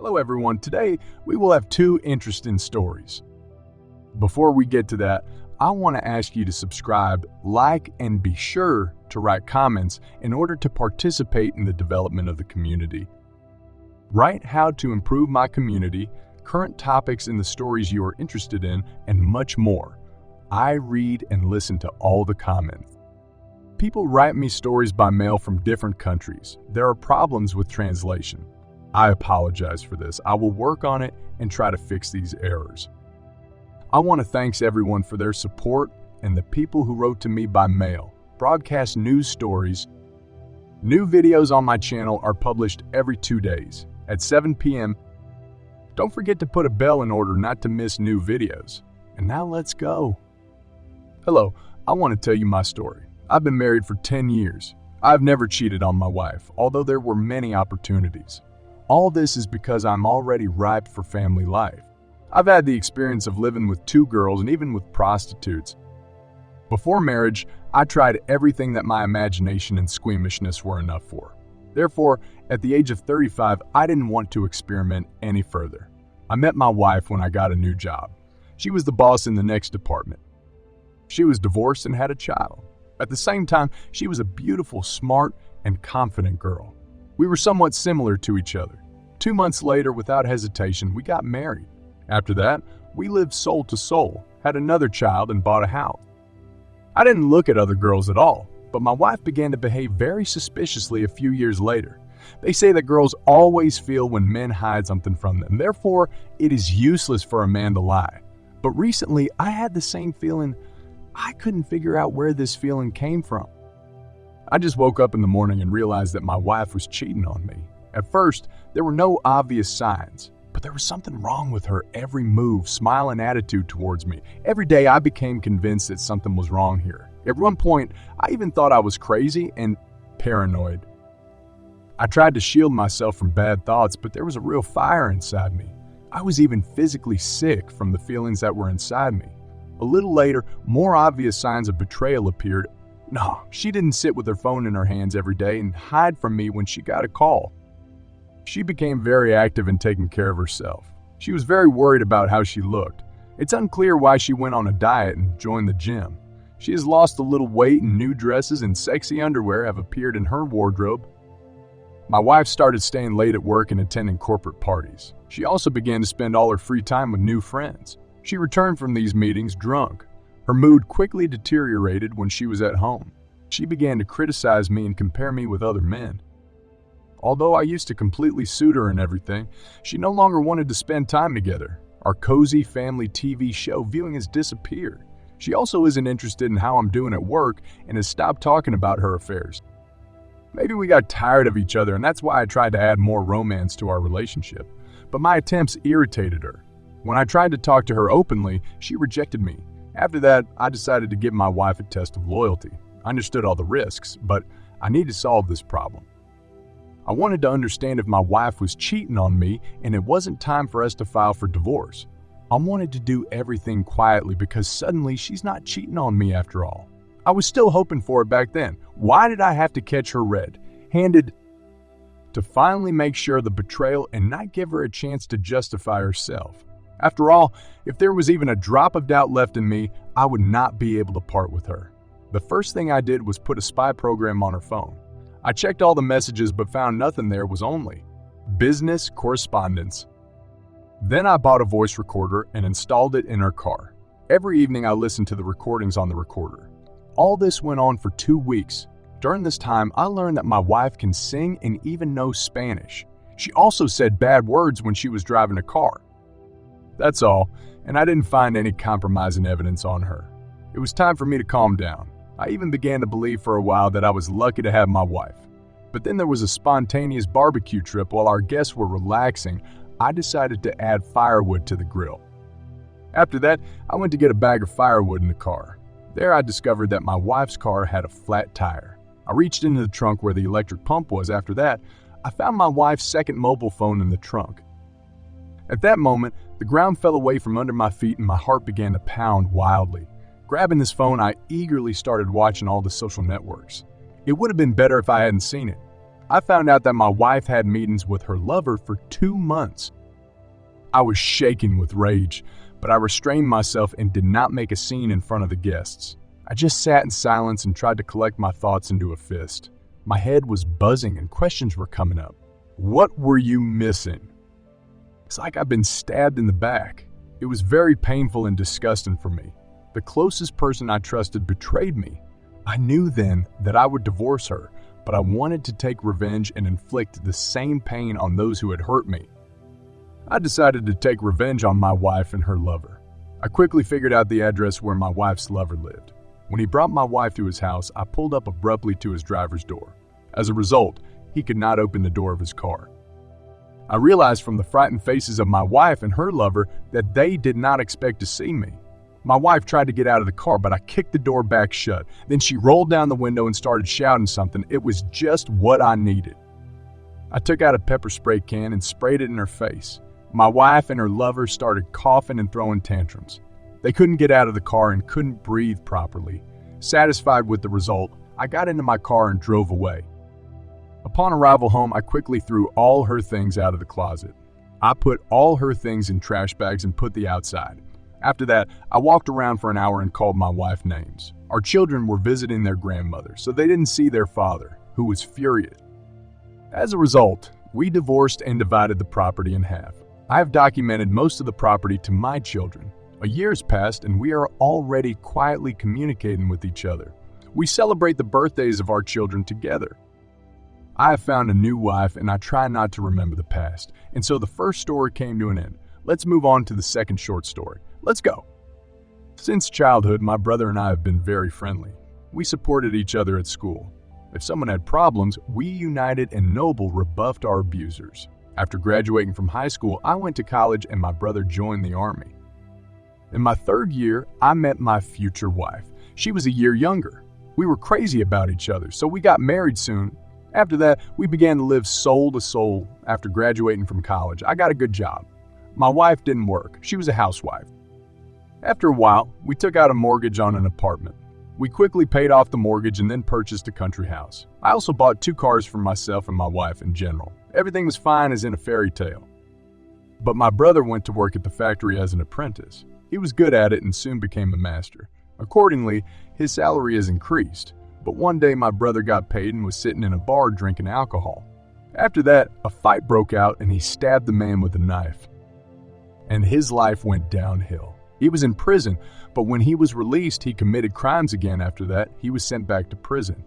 Hello everyone, today we will have two interesting stories. Before we get to that, I want to ask you to subscribe, like, and be sure to write comments in order to participate in the development of the community. Write how to improve my community, current topics in the stories you are interested in, and much more. I read and listen to all the comments. People write me stories by mail from different countries. There are problems with translation. I apologize for this. I will work on it and try to fix these errors. I want to thank everyone for their support and the people who wrote to me by mail, broadcast news stories. New videos on my channel are published every 2 days at 7 p.m. Don't forget to put a bell in order not to miss new videos. And now let's go. Hello, I want to tell you my story. I've been married for 10 years. I've never cheated on my wife, although there were many opportunities. All this is because I'm already ripe for family life. I've had the experience of living with 2 girls and even with prostitutes. Before marriage, I tried everything that my imagination and squeamishness were enough for. Therefore, at the age of 35, I didn't want to experiment any further. I met my wife when I got a new job. She was the boss in the next department. She was divorced and had a child. At the same time, she was a beautiful, smart, and confident girl. We were somewhat similar to each other. 2 months later, without hesitation, we got married. After that, we lived soul to soul, had another child, and bought a house. I didn't look at other girls at all, but my wife began to behave very suspiciously a few years later. They say that girls always feel when men hide something from them. Therefore, it is useless for a man to lie. But recently, I had the same feeling. I couldn't figure out where this feeling came from. I just woke up in the morning and realized that my wife was cheating on me. At first, there were no obvious signs, but there was something wrong with her every move, smile, and attitude towards me. Every day, I became convinced that something was wrong here. At one point, I even thought I was crazy and paranoid. I tried to shield myself from bad thoughts, but there was a real fire inside me. I was even physically sick from the feelings that were inside me. A little later, more obvious signs of betrayal appeared. No, she didn't sit with her phone in her hands every day and hide from me when she got a call. She became very active in taking care of herself. She was very worried about how she looked. It's unclear why she went on a diet and joined the gym. She has lost a little weight, and new dresses and sexy underwear have appeared in her wardrobe. My wife started staying late at work and attending corporate parties. She also began to spend all her free time with new friends. She returned from these meetings drunk. Her mood quickly deteriorated when she was at home. She began to criticize me and compare me with other men. Although I used to completely suit her and everything, she no longer wanted to spend time together. Our cozy family TV show viewing has disappeared. She also isn't interested in how I'm doing at work and has stopped talking about her affairs. Maybe we got tired of each other, and that's why I tried to add more romance to our relationship. But my attempts irritated her. When I tried to talk to her openly, she rejected me. After that, I decided to give my wife a test of loyalty. I understood all the risks, but I need to solve this problem. I wanted to understand if my wife was cheating on me and it wasn't time for us to file for divorce. I wanted to do everything quietly because suddenly she's not cheating on me after all. I was still hoping for it back then. Why did I have to catch her red-handed to finally make sure of the betrayal and not give her a chance to justify herself? After all, if there was even a drop of doubt left in me, I would not be able to part with her. The first thing I did was put a spy program on her phone. I checked all the messages but found nothing there was only business correspondence. Then I bought a voice recorder and installed it in her car. Every evening I listened to the recordings on the recorder. All this went on for 2 weeks. During this time, I learned that my wife can sing and even knows Spanish. She also said bad words when she was driving a car. That's all, and I didn't find any compromising evidence on her. It was time for me to calm down. I even began to believe for a while that I was lucky to have my wife. But then there was a spontaneous barbecue trip while our guests were relaxing. I decided to add firewood to the grill. After that, I went to get a bag of firewood in the car. There I discovered that my wife's car had a flat tire. I reached into the trunk where the electric pump was. After that, I found my wife's second mobile phone in the trunk. At that moment, the ground fell away from under my feet and my heart began to pound wildly. Grabbing this phone, I eagerly started watching all the social networks. It would have been better if I hadn't seen it. I found out that my wife had meetings with her lover for 2 months. I was shaking with rage, but I restrained myself and did not make a scene in front of the guests. I just sat in silence and tried to collect my thoughts into a fist. My head was buzzing and questions were coming up. What were you missing? It's like I've been stabbed in the back. It was very painful and disgusting for me. The closest person I trusted betrayed me. I knew then that I would divorce her, but I wanted to take revenge and inflict the same pain on those who had hurt me. I decided to take revenge on my wife and her lover. I quickly figured out the address where my wife's lover lived. When he brought my wife to his house, I pulled up abruptly to his driver's door. As a result, he could not open the door of his car. I realized from the frightened faces of my wife and her lover that they did not expect to see me. My wife tried to get out of the car, but I kicked the door back shut. Then she rolled down the window and started shouting something. It was just what I needed. I took out a pepper spray can and sprayed it in her face. My wife and her lover started coughing and throwing tantrums. They couldn't get out of the car and couldn't breathe properly. Satisfied with the result, I got into my car and drove away. Upon arrival home, I quickly threw all her things out of the closet. I put all her things in trash bags and put the outside. After that, I walked around for an hour and called my wife names. Our children were visiting their grandmother, so they didn't see their father, who was furious. As a result, we divorced and divided the property in half. I have documented most of the property to my children. A year has passed and we are already quietly communicating with each other. We celebrate the birthdays of our children together. I have found a new wife and I try not to remember the past. And so the first story came to an end. Let's move on to the second short story. Let's go. Since childhood, my brother and I have been very friendly. We supported each other at school. If someone had problems, we united and noble rebuffed our abusers. After graduating from high school, I went to college and my brother joined the Army. In my 3rd year, I met my future wife. She was a year younger. We were crazy about each other, so we got married soon. After that, we began to live soul to soul. After graduating from college, I got a good job. My wife didn't work. She was a housewife. After a while, we took out a mortgage on an apartment. We quickly paid off the mortgage and then purchased a country house. I also bought 2 cars for myself and my wife in general. Everything was fine as in a fairy tale. But my brother went to work at the factory as an apprentice. He was good at it and soon became a master. Accordingly, his salary has increased. But one day my brother got paid and was sitting in a bar drinking alcohol. After that, a fight broke out and he stabbed the man with a knife. And his life went downhill. He was in prison, but when he was released, he committed crimes again. After that, he was sent back to prison.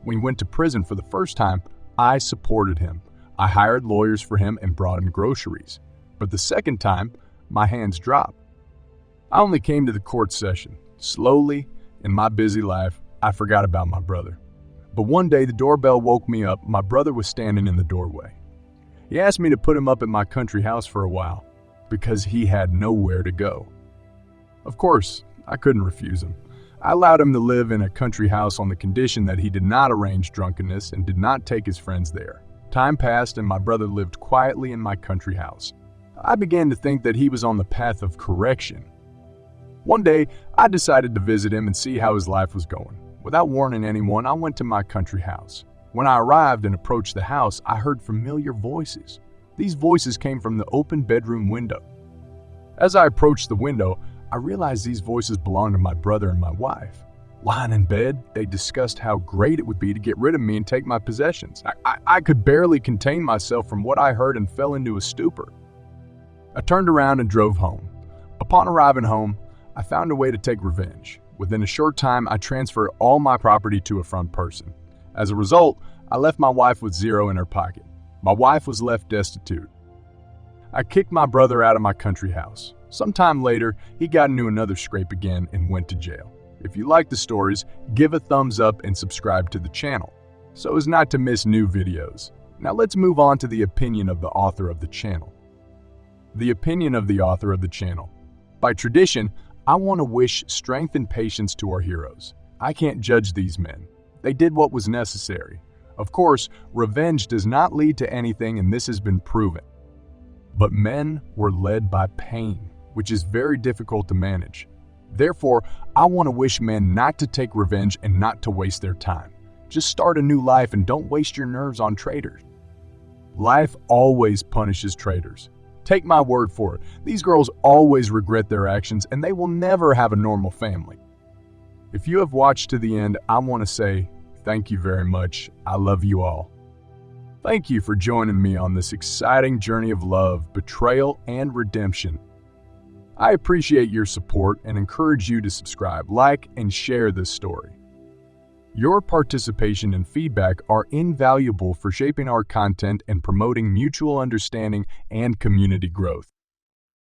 When he went to prison for the first time, I supported him. I hired lawyers for him and brought in groceries. But the second time, my hands dropped. I only came to the court session. Slowly, in my busy life, I forgot about my brother. But one day, the doorbell woke me up. My brother was standing in the doorway. He asked me to put him up at my country house for a while because he had nowhere to go. Of course, I couldn't refuse him. I allowed him to live in a country house on the condition that he did not arrange drunkenness and did not take his friends there. Time passed and my brother lived quietly in my country house. I began to think that he was on the path of correction. One day, I decided to visit him and see how his life was going. Without warning anyone, I went to my country house. When I arrived and approached the house, I heard familiar voices. These voices came from the open bedroom window. As I approached the window, I realized these voices belonged to my brother and my wife. Lying in bed, they discussed how great it would be to get rid of me and take my possessions. I could barely contain myself from what I heard and fell into a stupor. I turned around and drove home. Upon arriving home, I found a way to take revenge. Within a short time, I transferred all my property to a front person. As a result, I left my wife with $0 in her pocket. My wife was left destitute. I kicked my brother out of my country house. Sometime later, he got into another scrape again and went to jail. If you like the stories, give a thumbs up and subscribe to the channel, so as not to miss new videos. Now let's move on to the opinion of the author of the channel. The opinion of the author of the channel. By tradition, I want to wish strength and patience to our heroes. I can't judge these men. They did what was necessary. Of course, revenge does not lead to anything, and this has been proven. But men were led by pain, which is very difficult to manage. Therefore, I want to wish men not to take revenge and not to waste their time. Just start a new life and don't waste your nerves on traitors. Life always punishes traitors. Take my word for it. These girls always regret their actions and they will never have a normal family. If you have watched to the end, I want to say thank you very much. I love you all. Thank you for joining me on this exciting journey of love, betrayal, and redemption. I appreciate your support and encourage you to subscribe, like, and share this story. Your participation and feedback are invaluable for shaping our content and promoting mutual understanding and community growth.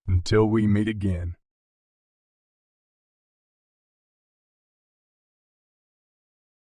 Until we meet again.